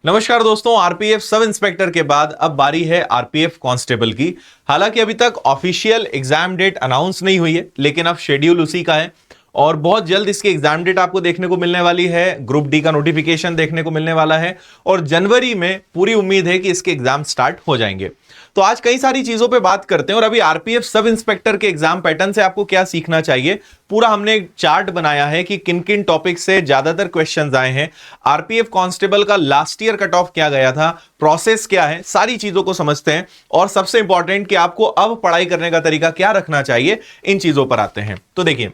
नमस्कार दोस्तों, RPF sub inspector के बाद अब बारी है आरपीएफ कांस्टेबल की। हालांकि अभी तक ऑफिशियल एग्जाम डेट अनाउंस नहीं हुई है, लेकिन अब शेड्यूल उसी का है और बहुत जल्द इसकी एग्जाम डेट आपको देखने को मिलने वाली है। ग्रुप डी का नोटिफिकेशन देखने को मिलने वाला है और जनवरी में पूरी उम्मीद है कि इसके एग्जाम स्टार्ट हो जाएंगे। तो आज कई सारी चीजों पे बात करते हैं और अभी आरपीएफ सब इंस्पेक्टर के एग्जाम पैटर्न से आपको क्या सीखना चाहिए, पूरा हमने एक चार्ट बनाया है कि किन किन टॉपिक से ज्यादातर क्वेश्चंस आए हैं, आरपीएफ कांस्टेबल का लास्ट ईयर कट ऑफ क्या गया था, प्रोसेस क्या है, सारी चीजों को समझते हैं और सबसे इंपॉर्टेंट कि आपको अब पढ़ाई करने का तरीका क्या रखना चाहिए, इन चीजों पर आते हैं। तो देखिए,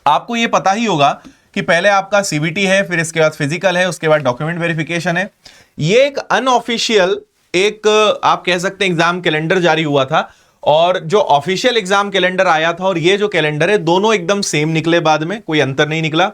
आपको यह पता ही होगा कि पहले आपका सीबीटी है, फिर इसके बाद फिजिकल है, उसके बाद डॉक्यूमेंट वेरिफिकेशन है। ये एक अनऑफिशियल एक आप कह सकते हैं एग्जाम कैलेंडर जारी हुआ था और जो ऑफिशियल एग्जाम कैलेंडर आया था और ये जो कैलेंडर है दोनों एकदम सेम निकले, बाद में कोई अंतर नहीं निकला।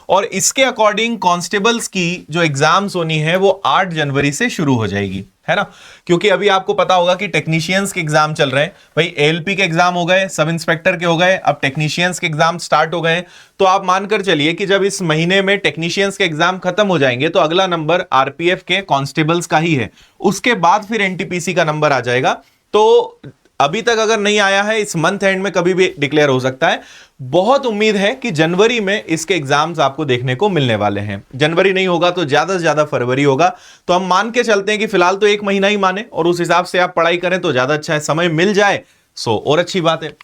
और इसके अकॉर्डिंग कांस्टेबल्स की जो एग्जाम्स होनी है वो 8 जनवरी से शुरू हो जाएगी, है ना। क्योंकि अभी आपको पता होगा कि टेक्नीशियंस के एग्जाम चल रहे हैं भाई, एएलपी के एग्जाम हो गए, सब इंस्पेक्टर के हो गए, अब टेक्नीशियंस के एग्जाम स्टार्ट हो गए। तो आप मानकर चलिए कि जब इस महीने में टेक्नीशियंस के एग्जाम खत्म हो जाएंगे तो अगला नंबर आरपीएफ के कांस्टेबल्स का ही है, उसके बाद फिर एनटीपीसी का नंबर आ जाएगा। तो अभी तक अगर नहीं आया है, इस मंथ एंड में कभी भी डिक्लेयर हो सकता है। बहुत उम्मीद है कि जनवरी में इसके एग्जाम्स आपको देखने को मिलने वाले हैं। जनवरी नहीं होगा तो ज्यादा से ज्यादा फरवरी होगा। तो हम मान के चलते हैं कि फिलहाल तो 1 महीना ही माने और उस हिसाब से आप पढ़ाई करें तो ज्यादा अच्छा है, समय मिल जाए सो और अच्छी बात है।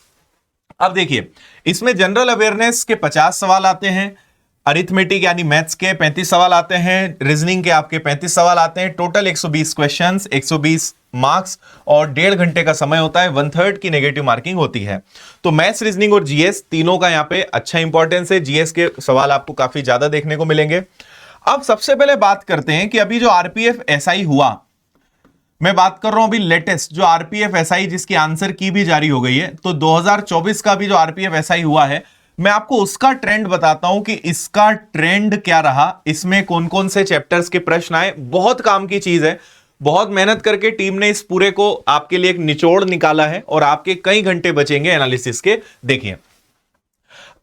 अब देखिए, इसमें जनरल अवेयरनेस के 50 सवाल आते हैं, अरिथमेटिक यानी मैथ्स के 35 सवाल आते हैं, रीजनिंग के आपके 35 सवाल आते हैं। टोटल 120 क्वेश्चंस, 120 मार्क्स और 1.5 घंटे का समय होता है। 1/3 की नेगेटिव मार्किंग होती है। तो मैथ्स, रीजनिंग और जीएस तीनों का यहाँ पे अच्छा इंपॉर्टेंस है। जीएस के सवाल आपको काफी ज्यादा देखने को मिलेंगे। अब सबसे पहले बात करते हैं कि अभी जो आरपीएफ एसआई हुआ, मैं बात कर रहा हूं अभी लेटेस्ट जो आरपीएफ एसआई जिसकी आंसर की भी जारी हो गई है, तो 2024 का भी जो आरपीएफ एसआई हुआ है, मैं आपको उसका ट्रेंड बताता हूं कि इसका ट्रेंड क्या रहा, इसमें कौन कौन से चैप्टर्स के प्रश्न आए। बहुत काम की चीज है, बहुत मेहनत करके टीम ने इस पूरे को आपके लिए एक निचोड़ निकाला है और आपके कई घंटे बचेंगे एनालिसिस के। देखिए,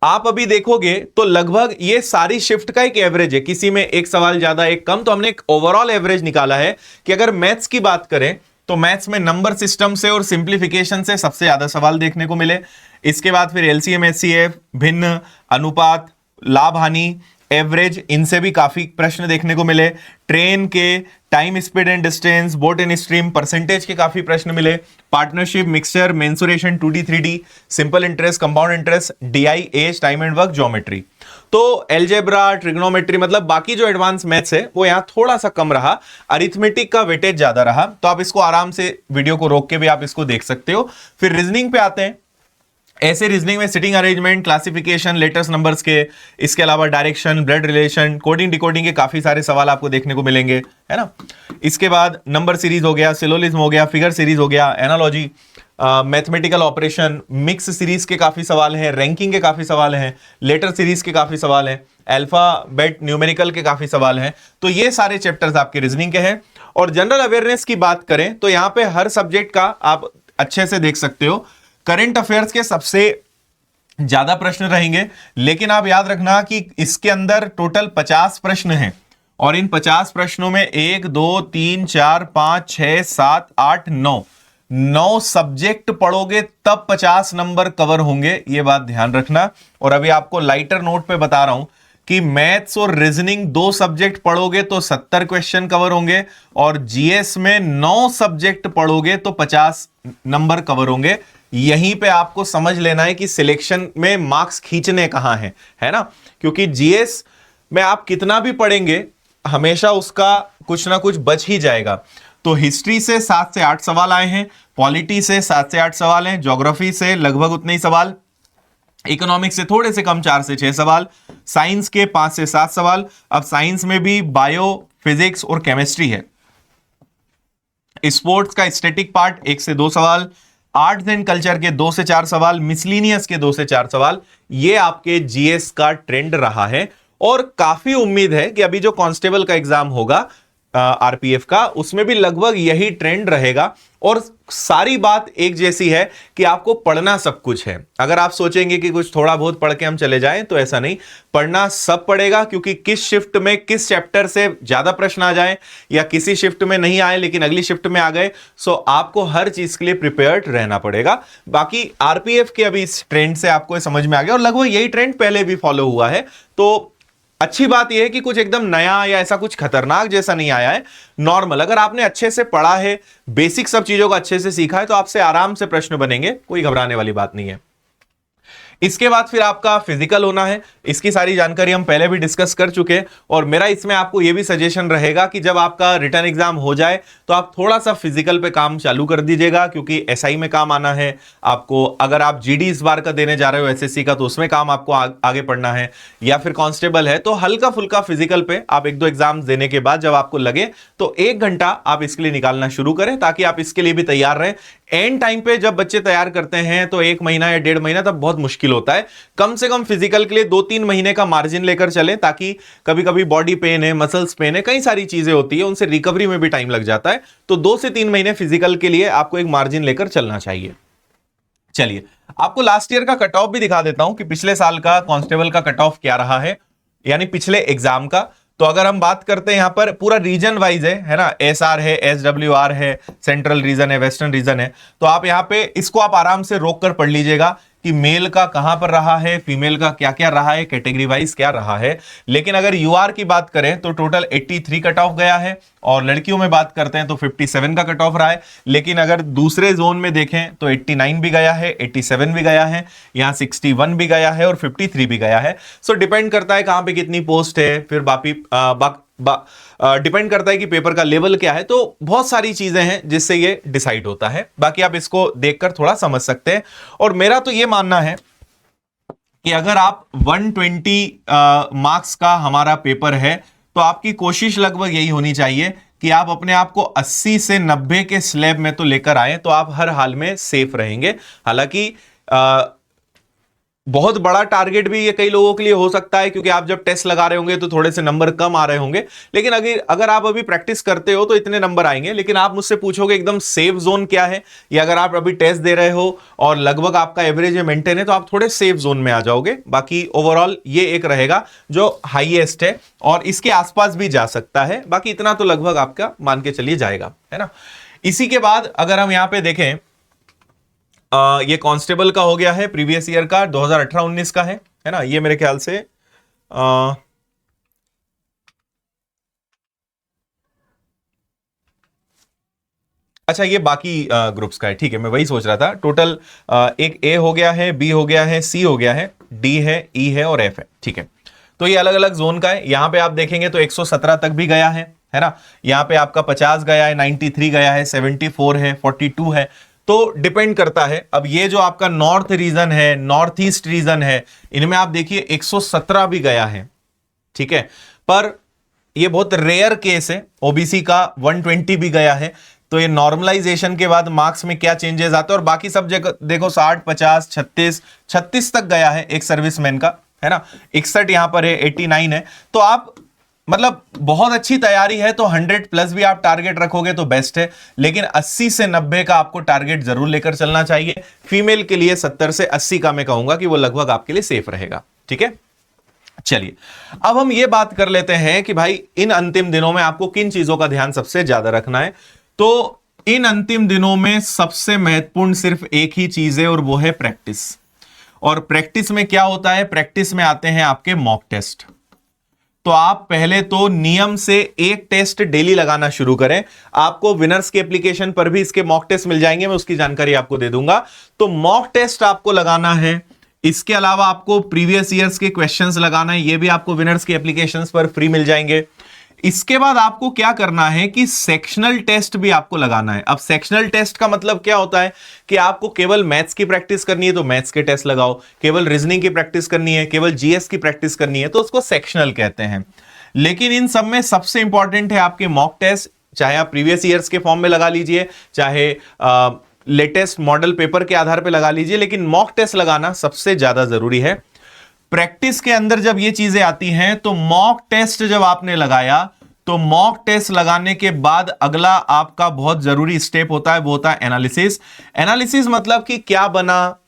आप अभी देखोगे तो लगभग ये सारी शिफ्ट का एक एवरेज है, किसी में एक सवाल ज्यादा एक कम। तो हमने एक ओवरऑल एवरेज निकाला है कि अगर मैथ्स की बात करें तो मैथ्स में नंबर सिस्टम से और सिंप्लीफिकेशन से सबसे ज्यादा सवाल देखने को मिले। इसके बाद फिर एलसीएम, एचसीएफ, भिन्न, अनुपात, लाभ हानि, एवरेज, इनसे भी काफी प्रश्न देखने को मिले। ट्रेन के time, speed and distance, boat and stream, percentage के काफी प्रश्न मिले। Partnership, mixture, mensuration, 2D 3D, simple interest, compound interest, DI, age, time and work, geometry. तो एल्जेब्रा, ट्रिग्नोमेट्री, मतलब बाकी जो एडवांस मैथ्स है वो यहां थोड़ा सा कम रहा। अरिथमेटिक का वेटेज ज्यादा रहा, तो आप इसको आराम से वीडियो को रोक के भी आप इसको देख सकते हो। फिर रीजनिंग पे आते हैं। ऐसे रीजनिंग में sitting arrangement, classification, letters numbers के, इसके अलावा direction, blood relation, coding decoding के काफी सारे सवाल आपको देखने को मिलेंगे, है ना। इसके बाद नंबर सीरीज हो गया, सिलोलिज्म हो गया, फिगर सीरीज हो गया, analogy, mathematical operation, mix series के काफी सवाल हैं, रैंकिंग के काफी सवाल हैं, लेटर सीरीज के काफी सवाल हैं, अल्फाबेट न्यूमेरिकल के काफी सवाल हैं। तो ये सारे चैप्टर्स आपके रीजनिंग के हैं। और जनरल अवेयरनेस की बात करें तो यहां पे हर सब्जेक्ट का आप अच्छे से देख सकते हो। करंट अफेयर्स के सबसे ज्यादा प्रश्न रहेंगे, लेकिन आप याद रखना कि इसके अंदर टोटल 50 प्रश्न हैं और इन 50 प्रश्नों में 1 2 3 4 5 6 7 8 9 सब्जेक्ट पढ़ोगे तब 50 नंबर कवर होंगे, ये बात ध्यान रखना। और अभी आपको लाइटर नोट पे बता रहा हूं कि मैथ्स और रीजनिंग 2 सब्जेक्ट पढ़ोगे तो 70 क्वेश्चन कवर होंगे और जीएस में 9 सब्जेक्ट पढ़ोगे तो 50 नंबर कवर होंगे। यहीं पे आपको समझ लेना है कि सिलेक्शन में मार्क्स खींचने कहां हैं, है ना। क्योंकि जीएस में आप कितना भी पढ़ेंगे हमेशा उसका कुछ ना कुछ बच ही जाएगा। तो हिस्ट्री से 7 से 8 सवाल आए हैं, पॉलिटी से 7 से 8 सवाल हैं, ज्योग्राफी से लगभग उतने ही सवाल, इकोनॉमिक्स से थोड़े से कम 4 से 6 सवाल, साइंस के 5 से 7 सवाल। अब साइंस में भी बायो, फिजिक्स और केमिस्ट्री है। स्पोर्ट्स का स्टैटिक पार्ट 1 से 2 सवाल, आर्ट्स एंड कल्चर के 2 से 4 सवाल, मिसलिनियस के 2 से 4 सवाल। ये आपके जीएस का ट्रेंड रहा है और काफी उम्मीद है कि अभी जो कांस्टेबल का एग्जाम होगा आरपीएफ का, उसमें भी लगभग यही ट्रेंड रहेगा। और सारी बात एक जैसी है कि आपको पढ़ना सब कुछ है। अगर आप सोचेंगे कि कुछ थोड़ा बहुत पढ़ के हम चले जाएं, तो ऐसा नहीं, पढ़ना सब पड़ेगा, क्योंकि किस शिफ्ट में किस चैप्टर से ज्यादा प्रश्न आ जाए या किसी शिफ्ट में नहीं आए लेकिन अगली शिफ्ट में आ गए, सो आपको हर चीज के लिए प्रिपेयर्ड रहना पड़ेगा। बाकी आरपीएफ के अभी इस ट्रेंड से आपको समझ में आ गया, और लगभग यही ट्रेंड पहले भी फॉलो हुआ है। तो अच्छी बात यह है कि कुछ एकदम नया या ऐसा कुछ खतरनाक जैसा नहीं आया है, नॉर्मल। अगर आपने अच्छे से पढ़ा है, बेसिक सब चीजों को अच्छे से सीखा है, तो आपसे आराम से प्रश्न बनेंगे, कोई घबराने वाली बात नहीं है। इसके बाद फिर आपका फिजिकल होना है। इसकी सारी जानकारी हम पहले भी डिस्कस कर चुके हैं, और मेरा इसमें आपको यह भी सजेशन रहेगा कि जब आपका रिटर्न एग्जाम हो जाए तो आप थोड़ा सा फिजिकल पे काम चालू कर दीजिएगा, क्योंकि एसआई में काम आना है आपको। अगर आप जीडी इस बार का देने जा रहे हो एसएससी का, तो उसमें काम आपको आगे पढ़ना है, या फिर कांस्टेबल है, तो हल्का फुल्का फिजिकल पे आप 1-2 एग्जाम देने के बाद जब आपको लगे तो 1 घंटा आप इसके लिए निकालना शुरू करें, ताकि आप इसके लिए भी तैयार रहें। एंड टाइम पे जब बच्चे तैयार करते हैं तो 1 महीना या 1.5 महीना तब बहुत मुश्किल होता है। कम से कम फिजिकल के लिए 2-3 महीने का मार्जिन लेकर चलें, ताकि कभी कभी बॉडी पेन है, मसल्स पेन है, कई सारी चीजें होती है, उनसे रिकवरी में भी टाइम लग जाता है। तो 2 से 3 महीने फिजिकल के लिए आपको एक मार्जिन लेकर चलना चाहिए। चलिए, आपको लास्ट ईयर का कट ऑफ भी दिखा देता हूं कि पिछले साल का कांस्टेबल का कट ऑफ क्या रहा है, यानी पिछले एग्जाम का। तो अगर हम बात करते हैं, यहां पर पूरा रीजन वाइज है ना, एसआर है, एसडब्ल्यूआर है, सेंट्रल रीजन है, वेस्टर्न रीजन है। तो आप यहां पे इसको आप आराम से रोक कर पढ़ लीजिएगा कि मेल का कहां पर रहा है, फीमेल का क्या क्या रहा है, कैटेगरी वाइज क्या रहा है। लेकिन अगर यूआर की बात करें तो टोटल 83 कट ऑफ गया है, और लड़कियों में बात करते हैं तो 57 का कट ऑफ रहा है। लेकिन अगर दूसरे जोन में देखें तो 89 भी गया है, 87 भी गया है, यहां 61 भी गया है, और 53 भी गया है। सो डिपेंड करता है कहां पे कितनी पोस्ट है, फिर डिपेंड करता है कि पेपर का लेवल क्या है। तो बहुत सारी चीजें हैं जिससे ये डिसाइड होता है। बाकी आप इसको देखकर थोड़ा समझ सकते हैं। और मेरा तो ये मानना है कि अगर आप 120 मार्क्स का हमारा पेपर है, तो आपकी कोशिश लगभग यही होनी चाहिए कि आप अपने आप को 80 से 90 के स्लैब में तो लेकर आए, तो आप हर हाल में सेफ रहेंगे। हालांकि बहुत बड़ा टारगेट भी ये कई लोगों के लिए हो सकता है, क्योंकि आप जब टेस्ट लगा रहे होंगे तो थोड़े से नंबर कम आ रहे होंगे। लेकिन अगर आप अभी प्रैक्टिस करते हो तो इतने नंबर आएंगे। लेकिन आप मुझसे पूछोगे एकदम सेफ जोन क्या है, या अगर आप अभी टेस्ट दे रहे हो और लगभग आपका एवरेज मेंटेन है, तो आप थोड़े सेफ जोन में आ जाओगे। बाकी ओवरऑल ये एक रहेगा जो हाईएस्ट है, और इसके आसपास भी जा सकता है। बाकी इतना तो लगभग आपका मान के चलिए जाएगा, है ना। इसी के बाद अगर हम यहां पे देखें, ये कांस्टेबल का हो गया है, प्रीवियस ईयर का 2018-19 का है ना। ये मेरे ख्याल से अच्छा, ये बाकी ग्रुप्स का है, ठीक है। मैं वही सोच रहा था। टोटल एक ए हो गया है, बी हो गया है, सी हो गया है, डी है, ई है और एफ है, ठीक है। तो ये अलग अलग जोन का है। यहां पे आप देखेंगे तो 117 तक भी गया है ना। यहां पे आपका 50 गया है, 93 गया है, 74 है, 42 है। तो डिपेंड करता है। अब ये जो आपका नॉर्थ रीजन है, नॉर्थ ईस्ट रीजन है, इनमें आप देखिए 117 भी गया है, ठीक है। पर ये बहुत रेयर केस है। ओबीसी का 120 भी गया है। तो ये नॉर्मलाइजेशन के बाद मार्क्स में क्या चेंजेस आते हैं। और बाकी सब जगह देखो 60, 50, 36 तक गया है एक सर्विसमैन का, है ना। 61 यहां पर है, 89 है। तो आप मतलब बहुत अच्छी तैयारी है तो 100+ भी आप टारगेट रखोगे तो बेस्ट है। लेकिन 80 से 90 का आपको टारगेट जरूर लेकर चलना चाहिए। फीमेल के लिए 70 से 80 का मैं कहूंगा कि वो लगभग आपके लिए सेफ रहेगा, ठीक है। चलिए, अब हम ये बात कर लेते हैं कि भाई इन अंतिम दिनों में आपको किन चीजों का ध्यान सबसे ज्यादा रखना है। तो इन अंतिम दिनों में सबसे महत्वपूर्ण सिर्फ एक ही चीज है, और वो है प्रैक्टिस। और प्रैक्टिस में क्या होता है, प्रैक्टिस में आते हैं आपके मॉक टेस्ट। तो आप पहले तो नियम से एक टेस्ट डेली लगाना शुरू करें। आपको विनर्स के एप्लीकेशन पर भी इसके मॉक टेस्ट मिल जाएंगे, मैं उसकी जानकारी आपको दे दूंगा। तो मॉक टेस्ट आपको लगाना है। इसके अलावा आपको प्रीवियस ईयर्स के क्वेश्चंस लगाना है, ये भी आपको विनर्स के एप्लीकेशंस पर फ्री मिल जाएंगे। इसके बाद आपको क्या करना है कि सेक्शनल टेस्ट भी आपको लगाना है। अब सेक्शनल टेस्ट का मतलब क्या होता है कि आपको केवल मैथ्स की प्रैक्टिस करनी है तो मैथ्स के टेस्ट लगाओ, केवल रीजनिंग की प्रैक्टिस करनी है, केवल जीएस की प्रैक्टिस करनी है, तो उसको सेक्शनल कहते हैं। लेकिन इन सब में सबसे इंपॉर्टेंट है आपके मॉक टेस्ट। चाहे आप प्रीवियस ईयर्स के फॉर्म में लगा लीजिए, चाहे लेटेस्ट मॉडल पेपर के आधार पर लगा लीजिए, लेकिन मॉक टेस्ट लगाना सबसे ज्यादा जरूरी है। प्रैक्टिस के अंदर जब ये चीजें आती हैं तो मॉक टेस्ट जब आपने लगाया तो मॉक टेस्ट लगाने के बाद अगला आपका बहुत जरूरी स्टेप होता है, वो होता है एनालिसिस। एनालिसिस मतलब कि क्या बना,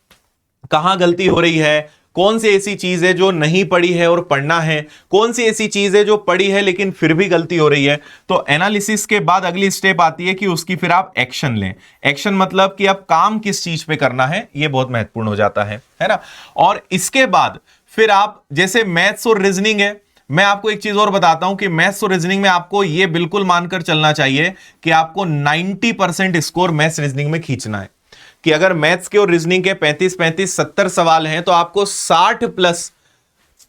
कहां गलती हो रही है, कौन सी ऐसी चीज है जो नहीं पढ़ी है और पढ़ना है, कौन सी ऐसी चीज है जो पढ़ी है लेकिन फिर भी गलती हो रही है। तो एनालिसिस के बाद अगली स्टेप आती है कि उसकी फिर आप एक्शन लें। एक्शन मतलब कि अब काम किस चीज पे करना है, यह बहुत महत्वपूर्ण हो जाता है ना। और इसके बाद फिर आप, जैसे मैथ्स और रीजनिंग है, मैं आपको एक चीज और बताता हूं कि मैथ्स और रीजनिंग में आपको यह बिल्कुल मानकर चलना चाहिए कि आपको 90% स्कोर मैथ्स रीजनिंग में खींचना है। कि अगर मैथ्स के और रीजनिंग के 35-35-70 सवाल हैं तो आपको 60 प्लस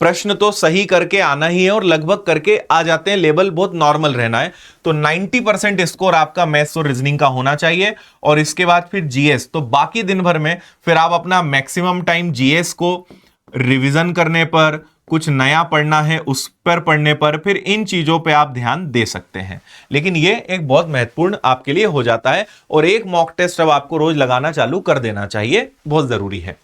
प्रश्न तो सही करके आना ही है, और लगभग करके आ जाते हैं, लेवल बहुत नॉर्मल रहना है। तो 90% स्कोर आपका मैथ्स और रीजनिंग का होना चाहिए। और इसके बाद फिर जीएस, तो बाकी दिन भर में फिर आप अपना मैक्सिमम टाइम जीएस को रिवीजन करने पर, कुछ नया पढ़ना है उस पर पढ़ने पर, फिर इन चीजों पे आप ध्यान दे सकते हैं। लेकिन ये एक बहुत महत्वपूर्ण आपके लिए हो जाता है, और एक मॉक टेस्ट अब आपको रोज लगाना चालू कर देना चाहिए, बहुत जरूरी है।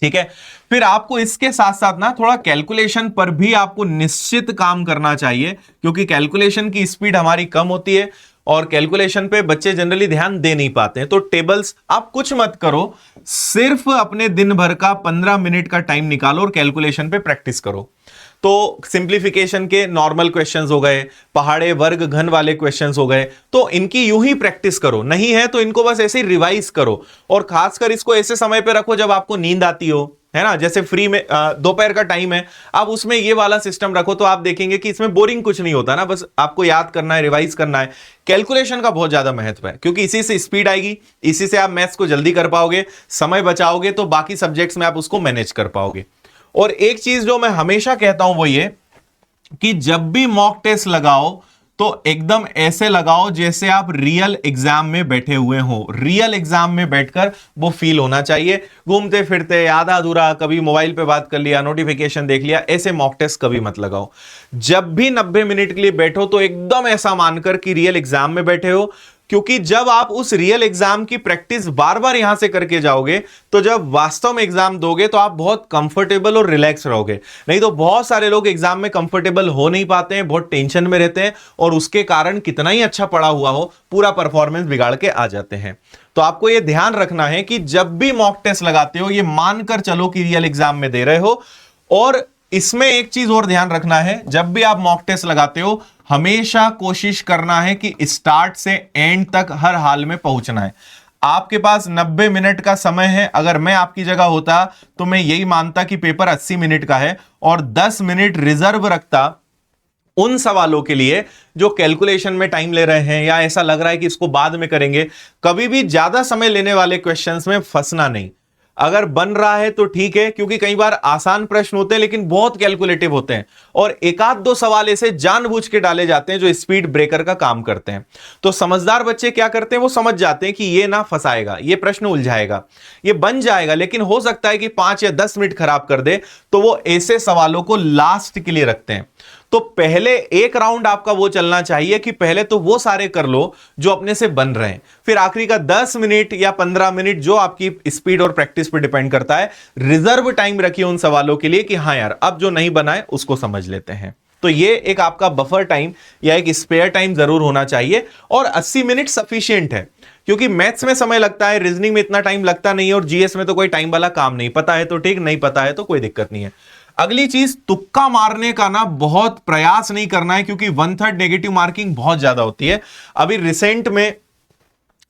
ठीक है, फिर आपको इसके साथ साथ ना थोड़ा कैलकुलेशन पर भी आपको निश्चित काम करना चाहिए, क्योंकि कैलकुलेशन की स्पीड हमारी कम होती है और कैलकुलेशन पे बच्चे जनरली ध्यान दे नहीं पाते हैं। तो टेबल्स आप कुछ मत करो, सिर्फ अपने दिन भर का 15 मिनट का टाइम निकालो और कैलकुलेशन पे प्रैक्टिस करो। तो सिंप्लीफिकेशन के नॉर्मल क्वेश्चंस हो गए, पहाड़े वर्ग घन वाले क्वेश्चंस हो गए, तो इनकी यूं ही प्रैक्टिस करो। नहीं है तो इनको बस ऐसे ही रिवाइज करो, और खासकर इसको ऐसे समय पे रखो जब आपको नींद आती हो, है ना। जैसे फ्री में दोपहर का टाइम है, आप उसमें ये वाला सिस्टम रखो, तो आप देखेंगे कि इसमें बोरिंग कुछ नहीं होता ना, बस आपको याद करना है, रिवाइज करना है। कैलकुलेशन का बहुत ज्यादा महत्व है, क्योंकि इसी से स्पीड आएगी, इसी से आप मैथ्स को जल्दी कर पाओगे, समय बचाओगे, तो बाकी सब्जेक्ट्स में आप उसको मैनेज कर पाओगे। और एक चीज जो मैं हमेशा कहता हूं वो ये कि जब भी मॉक टेस्ट लगाओ तो एकदम ऐसे लगाओ जैसे आप रियल एग्जाम में बैठे हुए हो। रियल एग्जाम में बैठकर वो फील होना चाहिए। घूमते फिरते आधा अधूरा कभी मोबाइल पे बात कर लिया, नोटिफिकेशन देख लिया, ऐसे मॉक टेस्ट कभी मत लगाओ। जब भी 90 मिनट के लिए बैठो तो एकदम ऐसा मानकर कि रियल एग्जाम में बैठे हो, क्योंकि जब आप उस रियल एग्जाम की प्रैक्टिस बार बार यहां से करके जाओगे तो जब वास्तव में एग्जाम दोगे तो आप बहुत कंफर्टेबल और रिलैक्स रहोगे। नहीं तो बहुत सारे लोग एग्जाम में कंफर्टेबल हो नहीं पाते हैं, बहुत टेंशन में रहते हैं, और उसके कारण कितना ही अच्छा पढ़ा हुआ हो पूरा परफॉर्मेंस बिगाड़ के आ जाते हैं। तो आपको यह ध्यान रखना है कि जब भी मॉक टेस्ट लगाते हो ये मानकर चलो कि रियल एग्जाम में दे रहे हो। और इसमें एक चीज और ध्यान रखना है, जब भी आप मॉक टेस्ट लगाते हो हमेशा कोशिश करना है कि स्टार्ट से एंड तक हर हाल में पहुंचना है। आपके पास 90 मिनट का समय है। अगर मैं आपकी जगह होता तो मैं यही मानता कि पेपर 80 मिनट का है और 10 मिनट रिजर्व रखता उन सवालों के लिए जो कैलकुलेशन में टाइम ले रहे हैं या ऐसा लग रहा है कि इसको बाद में करेंगे। कभी भी ज्यादा समय लेने वाले क्वेश्चंस में फंसना नहीं। अगर बन रहा है तो ठीक है, क्योंकि कई बार आसान प्रश्न होते हैं लेकिन बहुत कैलकुलेटिव होते हैं, और एक आध दो सवाल ऐसे जानबूझ के डाले जाते हैं जो स्पीड ब्रेकर का काम करते हैं। तो समझदार बच्चे क्या करते हैं, वो समझ जाते हैं कि ये ना फंसाएगा, ये प्रश्न उलझाएगा, ये बन जाएगा, लेकिन हो सकता है कि 5 या 10 मिनट खराब कर दे, तो वो ऐसे सवालों को लास्ट के लिए रखते हैं। तो पहले एक राउंड आपका वो चलना चाहिए कि पहले तो वो सारे कर लो जो अपने से बन रहे हैं, फिर आखिरी का 10 मिनट या 15 मिनट जो आपकी स्पीड और प्रैक्टिस पर डिपेंड करता है, रिजर्व टाइम रखिए उन सवालों के लिए कि हाँ यार अब जो नहीं बना है उसको समझ लेते हैं। तो ये एक आपका बफर टाइम या एक स्पेयर टाइम जरूर होना चाहिए, और 80 मिनट सफिशिएंट है, क्योंकि मैथ्स में समय लगता है, रीजनिंग में इतना टाइम लगता नहीं है, और जीएस में तो कोई टाइम वाला काम नहीं। पता है तो ठीक, नहीं पता है तो कोई दिक्कत नहीं है। अगली चीज, तुक्का मारने का ना बहुत प्रयास नहीं करना है, क्योंकि 1/3 नेगेटिव मार्किंग बहुत ज्यादा होती है। अभी रिसेंट में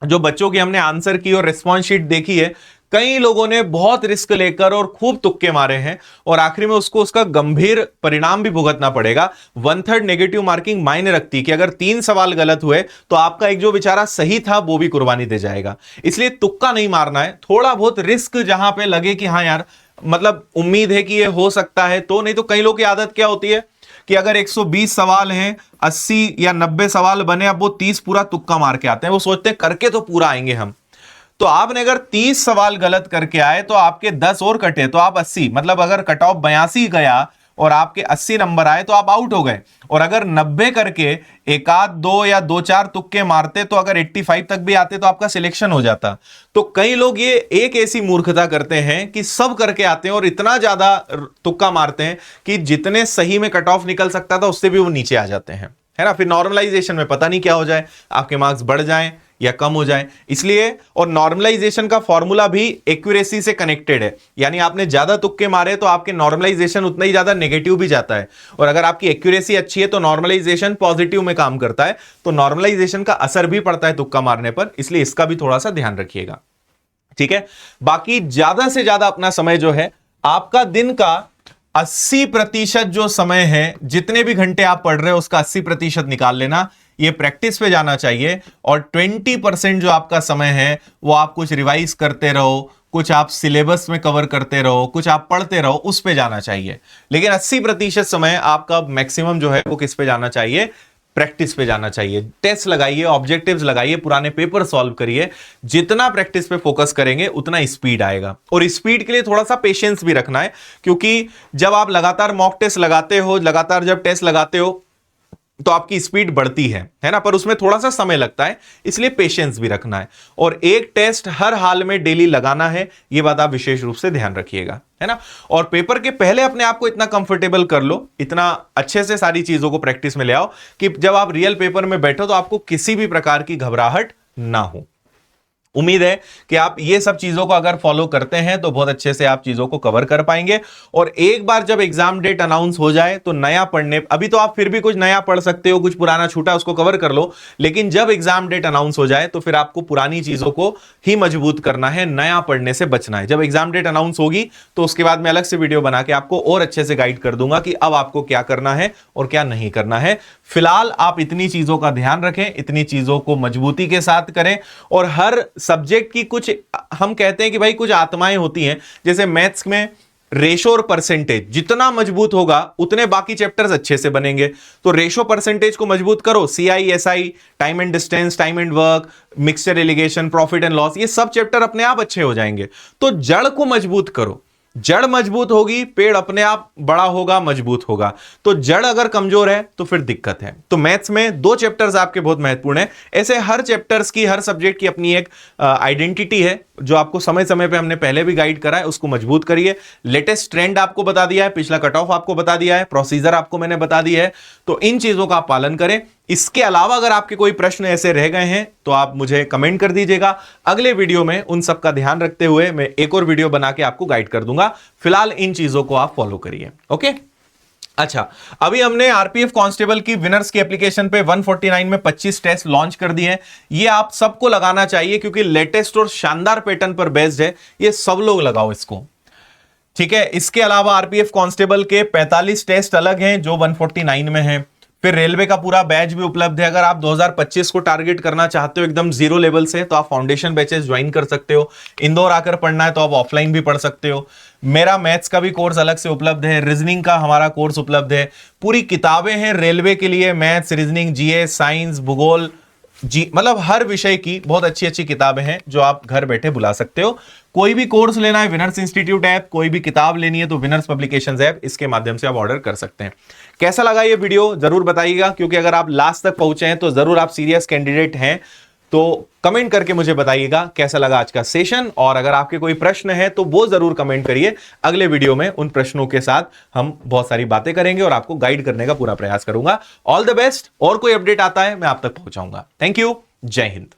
जो बच्चों की हमने आंसर की और रिस्पॉन्स शीट देखी है, कई लोगों ने बहुत रिस्क लेकर और खूब तुक्के मारे हैं, और आखिर में उसको उसका गंभीर परिणाम भी भुगतना पड़ेगा। 1/3 नेगेटिव मार्किंग मायने रखती है कि अगर 3 सवाल गलत हुए तो आपका एक जो बेचारा सही था वो भी कुर्बानी दे जाएगा। इसलिए तुक्का नहीं मारना है, थोड़ा बहुत रिस्क जहां पे लगे कि हाँ यार मतलब उम्मीद है कि ये हो सकता है तो। नहीं तो कई लोग की आदत क्या होती है कि अगर 120 सवाल हैं, 80 या 90 सवाल बने, अब वो 30 पूरा तुक्का मार के आते हैं। वो सोचते हैं करके तो पूरा आएंगे हम। तो आपने अगर 30 सवाल गलत करके आए तो आपके 10 और कटे तो आप 80, मतलब अगर कट ऑफ 82 गया और आपके 80 नंबर आए तो आप आउट हो गए। और अगर 90 करके एक आध दो या 2-4 तुक्के मारते तो अगर 85 तक भी आते तो आपका सिलेक्शन हो जाता। तो कई लोग ये एक ऐसी मूर्खता करते हैं कि सब करके आते हैं और इतना ज्यादा तुक्का मारते हैं कि जितने सही में कट ऑफ निकल सकता था उससे भी वो नीचे आ जाते हैं। है ना। फिर नॉर्मलाइजेशन में पता नहीं क्या हो जाए, आपके मार्क्स बढ़ जाएं या कम हो जाए, इसलिए। और नॉर्मलाइजेशन का फॉर्मूला भी एक्यूरेसी से कनेक्टेड है, यानी आपने ज्यादा तुक्के मारे तो आपके नॉर्मलाइजेशन उतना ही ज्यादा नेगेटिव भी जाता है, और अगर आपकी एक्यूरेसी अच्छी है तो नॉर्मलाइजेशन पॉजिटिव में काम करता है, तो नॉर्मलाइजेशन का असर भी पड़ता है तुक्का मारने पर, इसलिए इसका भी थोड़ा सा ध्यान रखिएगा, ठीक है। बाकी ज्यादा से ज्यादा अपना समय जो है, आपका दिन का 80% जो समय है, जितने भी घंटे आप पढ़ रहे हो उसका 80% निकाल लेना, ये प्रैक्टिस पे जाना चाहिए। और 20% जो आपका समय है वो आप कुछ रिवाइज करते रहो, कुछ आप सिलेबस में कवर करते रहो, कुछ आप पढ़ते रहो, उस पे जाना चाहिए। लेकिन 80% समय आपका मैक्सिमम जो है वो किस पे जाना चाहिए, प्रैक्टिस पे जाना चाहिए। टेस्ट लगाइए, ऑब्जेक्टिव्स लगाइए, पुराने पेपर सॉल्व करिए। जितना प्रैक्टिस पे फोकस करेंगे उतना स्पीड आएगा, और स्पीड के लिए थोड़ा सा पेशेंस भी रखना है, क्योंकि जब आप लगातार मॉक टेस्ट लगाते हो, लगातार जब टेस्ट लगाते हो तो आपकी स्पीड बढ़ती है ना, पर उसमें थोड़ा सा समय लगता है, इसलिए पेशेंस भी रखना है। और एक टेस्ट हर हाल में डेली लगाना है, यह बात आप विशेष रूप से ध्यान रखिएगा, है ना। और पेपर के पहले अपने आप को इतना कंफर्टेबल कर लो, इतना अच्छे से सारी चीजों को प्रैक्टिस में ले आओ कि जब आप रियल पेपर में बैठो तो आपको किसी भी प्रकार की घबराहट ना हो। उम्मीद है कि आप ये सब चीजों को अगर फॉलो करते हैं तो बहुत अच्छे से आप चीजों को कवर कर पाएंगे। और एक बार जब एग्जाम डेट अनाउंस हो जाए तो नया पढ़ने, अभी तो आप फिर भी कुछ नया पढ़ सकते हो, कुछ पुराना छूटा उसको कवर कर लो, लेकिन जब एग्जाम डेट अनाउंस हो जाए तो फिर आपको पुरानी चीजों को ही मजबूत करना है, नया पढ़ने से बचना है। जब एग्जाम डेट अनाउंस होगी तो उसके बाद मैं अलग से वीडियो बना के आपको और अच्छे से गाइड कर दूंगा कि अब आपको क्या करना है और क्या नहीं करना है। फिलहाल आप इतनी चीजों का ध्यान रखें, इतनी चीजों को मजबूती के साथ करें। और हर सब्जेक्ट की कुछ, हम कहते हैं कि भाई कुछ आत्माएं होती हैं, जैसे मैथ्स में रेशो और परसेंटेज जितना मजबूत होगा उतने बाकी चैप्टर्स अच्छे से बनेंगे। तो रेशो परसेंटेज को मजबूत करो, CI, SI, time and distance, time and work, mixture allegation, profit and loss, ये सब चैप्टर अपने आप अच्छे हो जाएंगे। तो जड़ को मजबूत करो, जड़ मजबूत होगी, पेड़ अपने आप बड़ा होगा, मजबूत होगा। तो जड़ अगर कमजोर है तो फिर दिक्कत है। तो मैथ्स में 2 चैप्टर्स आपके बहुत महत्वपूर्ण है। ऐसे हर चैप्टर्स की, हर सब्जेक्ट की अपनी एक आइडेंटिटी है, जो आपको समय समय पे हमने पहले भी गाइड करा है, उसको मजबूत करिए। लेटेस्ट ट्रेंड आपको बता दिया है, पिछला कट ऑफ आपको बता दिया है, प्रोसीजर आपको मैंने बता दी है, तो इन चीजों का आप पालन करें। इसके अलावा अगर आपके कोई प्रश्न ऐसे रह गए हैं तो आप मुझे कमेंट कर दीजिएगा, अगले वीडियो में उन सब का ध्यान रखते हुए मैं एक और वीडियो बना के आपको गाइड कर दूंगा। फिलहाल इन चीजों को आप फॉलो करिए, ओके। अच्छा, अभी हमने आरपीएफ कांस्टेबल की विनर्स की एप्लीकेशन पे 149 में 25 टेस्ट लॉन्च कर दिए हैं। ये आप सबको लगाना चाहिए क्योंकि लेटेस्ट और शानदार पैटर्न पर बेस्ड है, ये सब लोग लगाओ इसको, ठीक है। इसके अलावा आरपीएफ कांस्टेबल के 45 टेस्ट अलग हैं जो 149 में हैं। फिर रेलवे का पूरा बैच भी उपलब्ध है। अगर आप 2025 को टारगेट करना चाहते हो एकदम जीरो लेवल से, तो आप फाउंडेशन बैचेस ज्वाइन कर सकते हो। इंदौर आकर पढ़ना है तो आप ऑफलाइन भी पढ़ सकते हो। मेरा मैथ्स का भी कोर्स अलग से उपलब्ध है, रीजनिंग का हमारा कोर्स उपलब्ध है, पूरी किताबें हैं रेलवे के लिए, मैथ्स, रीजनिंग, जीएस, साइंस, भूगोल, मतलब हर विषय की बहुत अच्छी अच्छी किताबें हैं जो आप घर बैठे बुला सकते हो। कोई भी कोर्स लेना है, विनर्स इंस्टीट्यूट ऐप, कोई भी किताब लेनी है तो विनर्स पब्लिकेशंस ऐप, इसके माध्यम से आप ऑर्डर कर सकते हैं। कैसा लगा ये वीडियो जरूर बताइएगा, क्योंकि अगर आप लास्ट तक पहुंचे हैं तो जरूर आप सीरियस कैंडिडेट हैं। तो कमेंट करके मुझे बताइएगा कैसा लगा आज का सेशन, और अगर आपके कोई प्रश्न है तो वो जरूर कमेंट करिए। अगले वीडियो में उन प्रश्नों के साथ हम बहुत सारी बातें करेंगे और आपको गाइड करने का पूरा प्रयास करूंगा। All the best. और कोई अपडेट आता है मैं आप तक पहुंचाऊंगा। थैंक यू, जय हिंद।